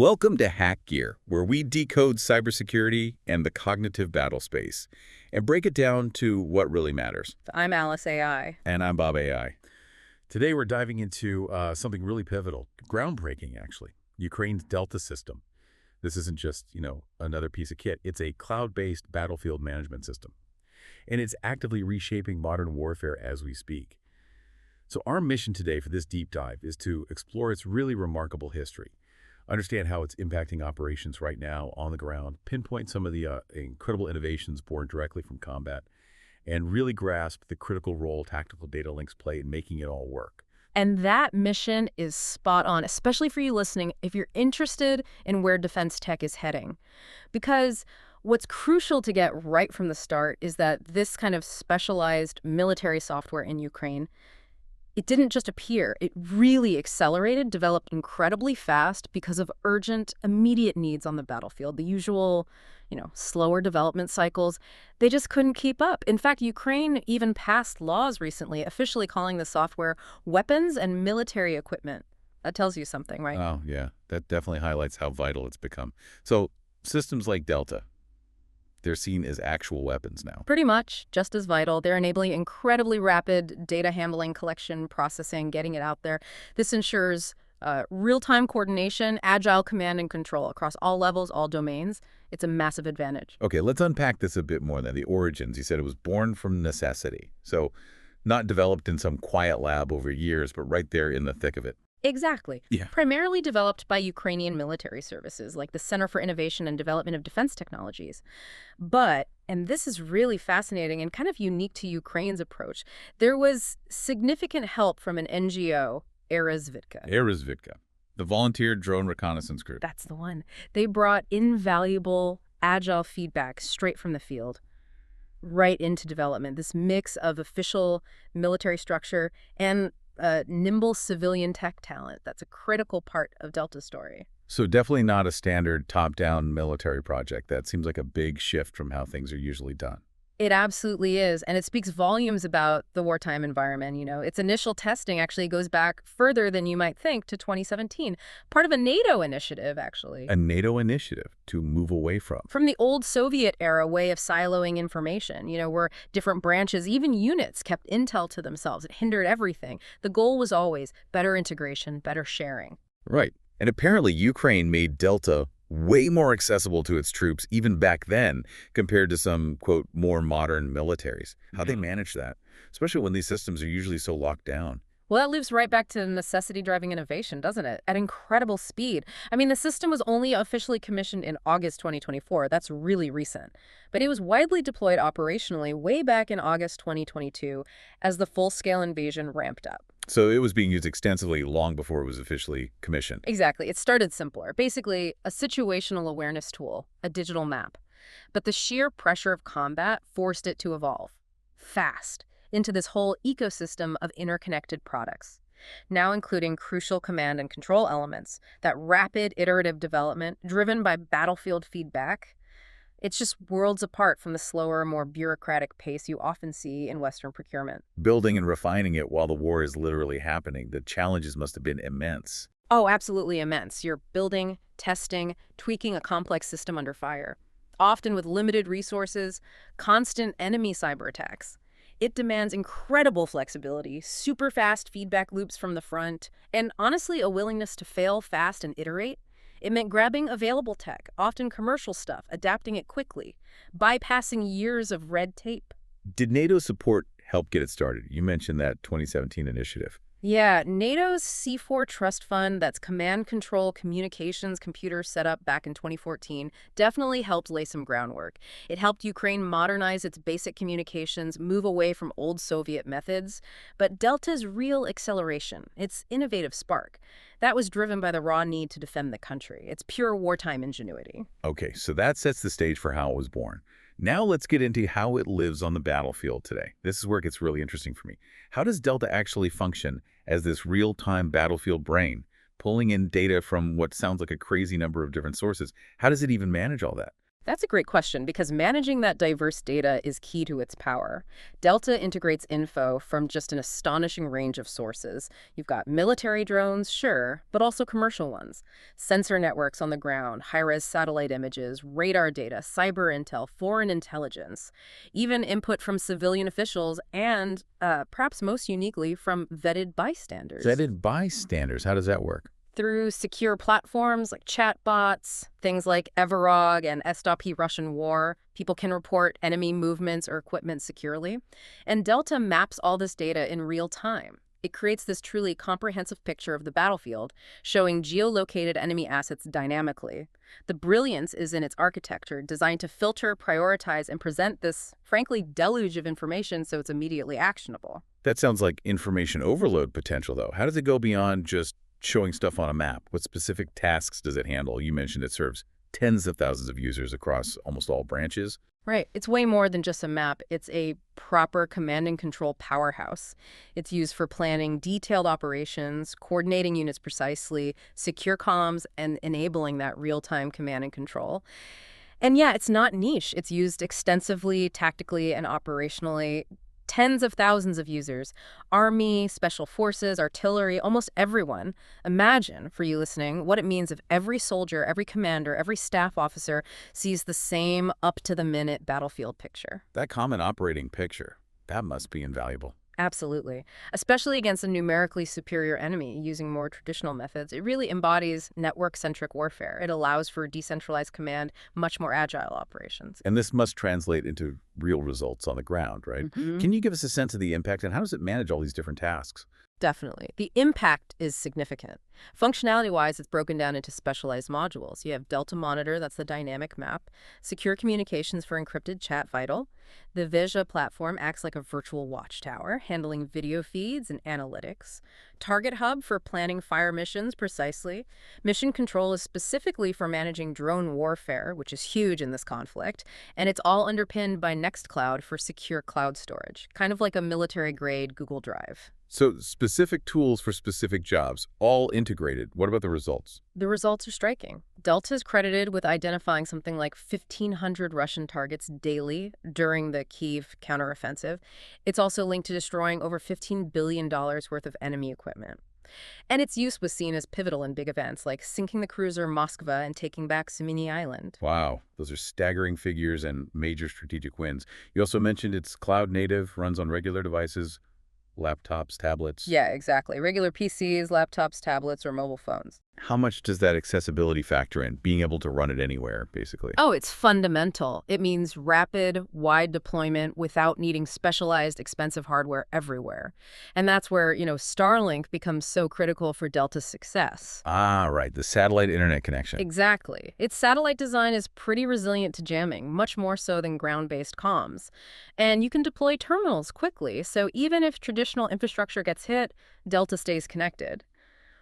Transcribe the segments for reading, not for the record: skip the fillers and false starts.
Welcome to Hack Gear, where we decode cybersecurity and the cognitive battle space and break it down to what really matters. I'm Alice AI. And I'm Bob AI. Today we're diving into something really pivotal, groundbreaking actually, Ukraine's Delta system. This isn't just, another piece of kit. It's a cloud-based battlefield management system. And it's actively reshaping modern warfare as we speak. So our mission today for this deep dive is to explore its really remarkable history, understand how it's impacting operations right now on the ground, pinpoint some of the incredible innovations born directly from combat, and really grasp the critical role tactical data links play in making it all work. And that mission is spot on, especially for you listening if you're interested in where defense tech is heading. Because what's crucial to get right from the start is that this kind of specialized military software in Ukraine, it didn't just appear, it really accelerated, developed incredibly fast because of urgent, immediate needs on the battlefield. The usual, slower development cycles, they just couldn't keep up. In fact, Ukraine even passed laws recently officially calling the software weapons and military equipment. That tells you something, right? Oh, yeah. That definitely highlights how vital it's become. So systems like Delta, they're seen as actual weapons now. Pretty much, just as vital. They're enabling incredibly rapid data handling, collection, processing, getting it out there. This ensures real-time coordination, agile command and control across all levels, all domains. It's a massive advantage. Okay, let's unpack this a bit more then. The origins, you said it was born from necessity. So not developed in some quiet lab over years, but right there in the thick of it. Exactly. Yeah. Primarily developed by Ukrainian military services, like the Center for Innovation and Development of Defense Technologies. But, and this is really fascinating and kind of unique to Ukraine's approach, there was significant help from an NGO, Aerorozvidka. Aerorozvidka, the volunteer drone reconnaissance group. That's the one. They brought invaluable, agile feedback straight from the field, right into development. This mix of official military structure and nimble civilian tech talent. That's a critical part of Delta's story. So definitely not a standard top-down military project. That seems like a big shift from how things are usually done. It absolutely is, and it speaks volumes about the wartime environment. Its initial testing actually goes back further than you might think to 2017, part of a NATO initiative, actually. A NATO initiative to move away from the old Soviet era way of siloing information, where different branches, even units, kept intel to themselves. It hindered everything. The goal was always better integration, better sharing. Right. And apparently Ukraine made Delta way more accessible to its troops even back then compared to some, quote, more modern militaries. How they manage that, especially when these systems are usually so locked down. Well, that loops right back to necessity driving innovation, doesn't it? At incredible speed. I mean, the system was only officially commissioned in August 2024. That's really recent. But it was widely deployed operationally way back in August 2022 as the full-scale invasion ramped up. So it was being used extensively long before it was officially commissioned. Exactly. It started simpler. Basically, a situational awareness tool, a digital map. But the sheer pressure of combat forced it to evolve fast into this whole ecosystem of interconnected products, now including crucial command and control elements, that rapid iterative development driven by battlefield feedback. It's just worlds apart from the slower, more bureaucratic pace you often see in Western procurement. Building and refining it while the war is literally happening, the challenges must have been immense. Oh, absolutely immense. You're building, testing, tweaking a complex system under fire, often with limited resources, constant enemy cyber attacks. It demands incredible flexibility, super fast feedback loops from the front, and honestly, a willingness to fail fast and iterate. It meant grabbing available tech, often commercial stuff, adapting it quickly, bypassing years of red tape. Did NATO support help get it started? You mentioned that 2017 initiative. Yeah, NATO's C4 Trust Fund, that's command control communications computer set up back in 2014, definitely helped lay some groundwork. It helped Ukraine modernize its basic communications, move away from old Soviet methods. But Delta's real acceleration, its innovative spark, that was driven by the raw need to defend the country. It's pure wartime ingenuity. Okay, so that sets the stage for how it was born. Now let's get into how it lives on the battlefield today. This is where it gets really interesting for me. How does Delta actually function as this real-time battlefield brain, pulling in data from what sounds like a crazy number of different sources? How does it even manage all that? That's a great question because managing that diverse data is key to its power. Delta integrates info from just an astonishing range of sources. You've got military drones, sure, but also commercial ones, sensor networks on the ground, high-res satellite images, radar data, cyber intel, foreign intelligence, even input from civilian officials and, perhaps most uniquely, from vetted bystanders. Vetted bystanders, how does that work? Through secure platforms like chatbots, things like Aerorozvidka and Stop Russian War, people can report enemy movements or equipment securely. And Delta maps all this data in real time. It creates this truly comprehensive picture of the battlefield, showing geolocated enemy assets dynamically. The brilliance is in its architecture, designed to filter, prioritize, and present this, frankly, deluge of information so it's immediately actionable. That sounds like information overload potential, though. How does it go beyond just showing stuff on a map? What specific tasks does it handle? You mentioned it serves tens of thousands of users across almost all branches. Right. It's way more than just a map. It's a proper command and control powerhouse. It's used for planning detailed operations, coordinating units precisely, secure comms, and enabling that real-time command and control. And yeah, it's not niche. It's used extensively, tactically, and operationally. Tens of thousands of users, Army, Special Forces, artillery, almost everyone. Imagine, for you listening, what it means if every soldier, every commander, every staff officer sees the same up-to-the-minute battlefield picture. That common operating picture, that must be invaluable. Absolutely. Especially against a numerically superior enemy using more traditional methods. It really embodies network-centric warfare. It allows for decentralized command, much more agile operations. And this must translate into real results on the ground, right? Can you give us a sense of the impact and how does it manage all these different tasks? Definitely. The impact is significant. Functionality-wise, it's broken down into specialized modules. You have Delta Monitor, that's the dynamic map, secure communications for encrypted chat vital. The Vizia platform acts like a virtual watchtower, handling video feeds and analytics. Target Hub for planning fire missions precisely. Mission Control is specifically for managing drone warfare, which is huge in this conflict. And it's all underpinned by Nextcloud for secure cloud storage, kind of like a military-grade Google Drive. So specific tools for specific jobs, all integrated. What about the results? The results are striking. Delta is credited with identifying something like 1,500 Russian targets daily during the Kyiv counteroffensive. It's also linked to destroying over $15 billion worth of enemy equipment. And its use was seen as pivotal in big events, like sinking the cruiser Moskva and taking back Semeny Island. Wow, those are staggering figures and major strategic wins. You also mentioned it's cloud native, runs on regular devices, laptops, tablets. Yeah, exactly. Regular PCs, laptops, tablets, or mobile phones. How much does that accessibility factor in, being able to run it anywhere, basically? Oh, it's fundamental. It means rapid, wide deployment without needing specialized, expensive hardware everywhere. And that's where, Starlink becomes so critical for Delta's success. Ah, right, the satellite internet connection. Exactly. Its satellite design is pretty resilient to jamming, much more so than ground-based comms. And you can deploy terminals quickly, so even if traditional infrastructure gets hit, Delta stays connected.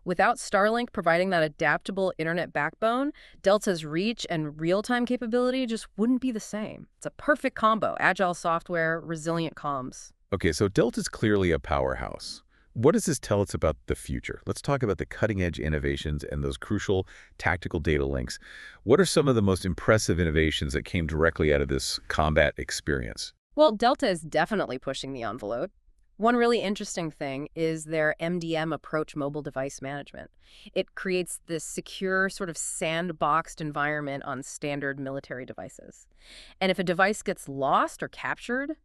Without Starlink providing that adaptable internet backbone, Delta's reach and real-time capability just wouldn't be the same. It's a perfect combo: agile software, resilient comms. Okay, so Delta's clearly a powerhouse. What does this tell us about the future? Let's talk about the cutting-edge innovations and those crucial tactical data links. What are some of the most impressive innovations that came directly out of this combat experience? Well, Delta is definitely pushing the envelope. One really interesting thing is their MDM approach mobile device management. It creates this secure, sort of sandboxed environment on standard military devices. And if a device gets lost or captured,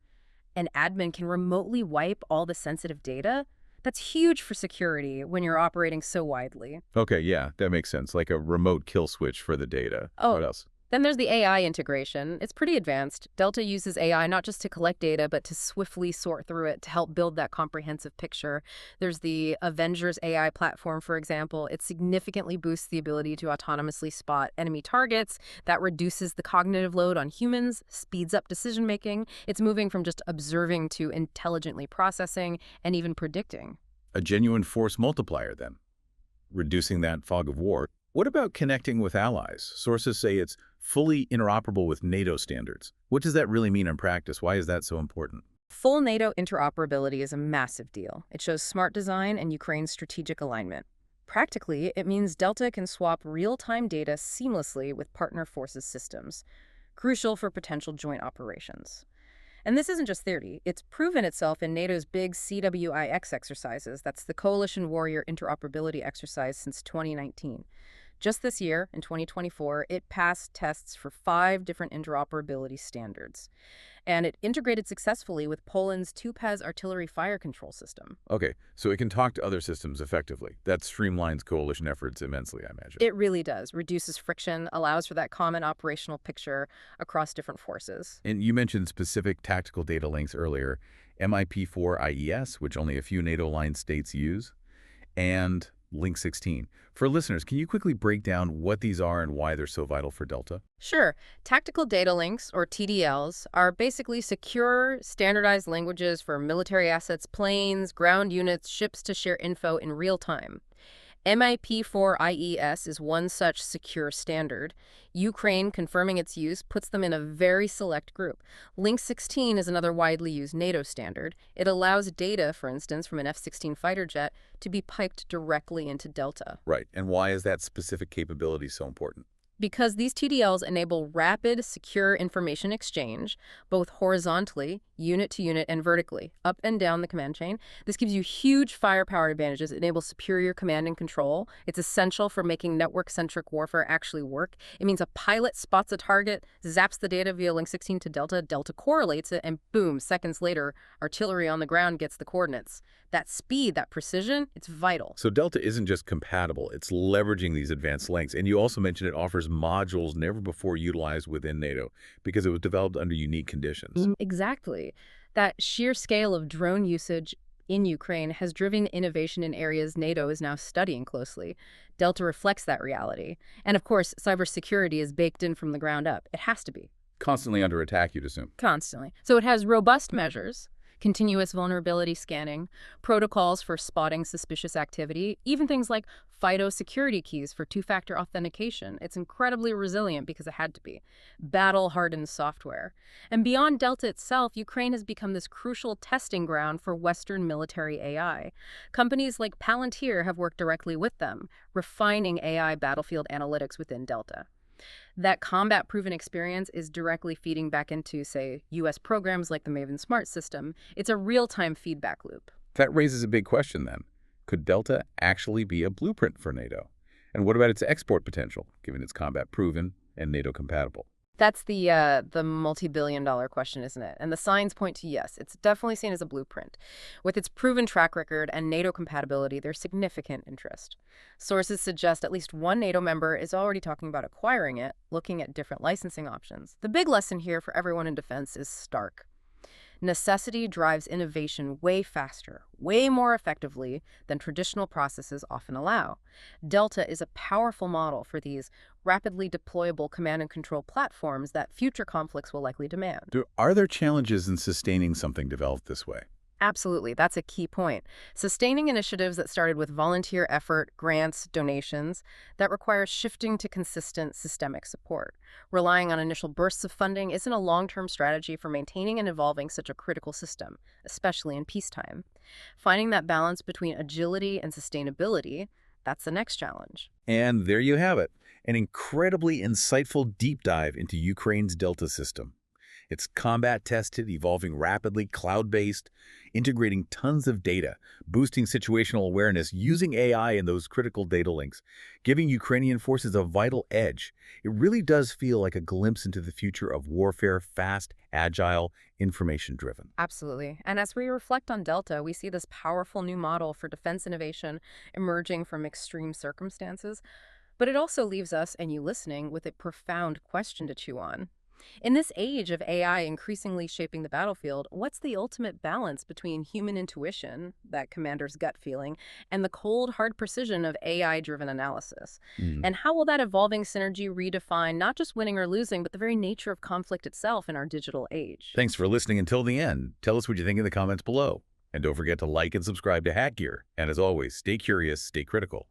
an admin can remotely wipe all the sensitive data. That's huge for security when you're operating so widely. Okay, yeah, that makes sense. Like a remote kill switch for the data. Oh, What else? then there's the AI integration. It's pretty advanced. Delta uses AI not just to collect data, but to swiftly sort through it to help build that comprehensive picture. There's the Avengers AI platform, for example. It significantly boosts the ability to autonomously spot enemy targets. That reduces the cognitive load on humans, speeds up decision-making. It's moving from just observing to intelligently processing and even predicting. A genuine force multiplier, then, reducing that fog of war. What about connecting with allies? Sources say it's fully interoperable with NATO standards. What does that really mean in practice? Why is that so important? Full NATO interoperability is a massive deal. It shows smart design and Ukraine's strategic alignment. Practically, it means Delta can swap real-time data seamlessly with partner forces systems. crucial for potential joint operations. And this isn't just theory. It's proven itself in NATO's big CWIX exercises. That's the Coalition Warrior Interoperability Exercise since 2019. Just this year, in 2024, it passed tests for 5 different interoperability standards. And it integrated successfully with Poland's Tupaz artillery fire control system. Okay, so it can talk to other systems effectively. That streamlines coalition efforts immensely, I imagine. It really does. Reduces friction, allows for that common operational picture across different forces. And you mentioned specific tactical data links earlier, MIP4IES, which only a few NATO-aligned states use, and Link 16. For listeners, can you quickly break down what these are and why they're so vital for Delta? Sure. Tactical data links, or TDLs, are basically secure, standardized languages for military assets, planes, ground units, ships to share info in real time. MIP4IES is one such secure standard. Ukraine confirming its use puts them in a very select group. Link 16 is another widely used NATO standard. It allows data, for instance, from an F-16 fighter jet to be piped directly into Delta. Right, and why is that specific capability so important? Because these TDLs enable rapid, secure information exchange, both horizontally, unit to unit, and vertically, up and down the command chain. This gives you huge firepower advantages. It enables superior command and control. It's essential for making network-centric warfare actually work. It means a pilot spots a target, zaps the data via Link 16 to Delta, Delta correlates it, and boom, seconds later, artillery on the ground gets the coordinates. That speed, that precision, it's vital. So Delta isn't just compatible, it's leveraging these advanced links. And you also mentioned it offers modules never before utilized within NATO because it was developed under unique conditions. Exactly. That sheer scale of drone usage in Ukraine has driven innovation in areas NATO is now studying closely. Delta reflects that reality. And of course, cybersecurity is baked in from the ground up. It has to be. Constantly under attack, you'd assume. Constantly. So it has robust measures, continuous vulnerability scanning, protocols for spotting suspicious activity, even things like FIDO security keys for two-factor authentication. It's incredibly resilient because it had to be. Battle-hardened software. And beyond Delta itself, Ukraine has become this crucial testing ground for Western military AI. Companies like Palantir have worked directly with them, refining AI battlefield analytics within Delta. That combat-proven experience is directly feeding back into, say, U.S. programs like the Maven Smart system. It's a real-time feedback loop. That raises a big question then. Could Delta actually be a blueprint for NATO? And what about its export potential, given it's combat-proven and NATO-compatible? That's the multi-billion-dollar question, isn't it? And the signs point to yes. It's definitely seen as a blueprint. With its proven track record and NATO compatibility, there's significant interest. Sources suggest at least one NATO member is already talking about acquiring it, looking at different licensing options. The big lesson here for everyone in defense is stark. Necessity drives innovation way faster, way more effectively than traditional processes often allow. Delta is a powerful model for these rapidly deployable command and control platforms that future conflicts will likely demand. Are there challenges in sustaining something developed this way? Absolutely. That's a key point. Sustaining initiatives that started with volunteer effort, grants, donations, that require shifting to consistent systemic support. Relying on initial bursts of funding isn't a long-term strategy for maintaining and evolving such a critical system, especially in peacetime. Finding that balance between agility and sustainability, that's the next challenge. And there you have it, an incredibly insightful deep dive into Ukraine's Delta system. It's combat-tested, evolving rapidly, cloud-based, integrating tons of data, boosting situational awareness, using AI in those critical data links, giving Ukrainian forces a vital edge. It really does feel like a glimpse into the future of warfare, fast, agile, information-driven. Absolutely. And as we reflect on Delta, we see this powerful new model for defense innovation emerging from extreme circumstances. But it also leaves us, and you listening, with a profound question to chew on. In this age of AI increasingly shaping the battlefield, what's the ultimate balance between human intuition, that commander's gut feeling, and the cold, hard precision of AI-driven analysis? And how will that evolving synergy redefine not just winning or losing, but the very nature of conflict itself in our digital age? Thanks for listening until the end. Tell us what you think in the comments below. And don't forget to like and subscribe to Hat Gear. And as always, stay curious, stay critical.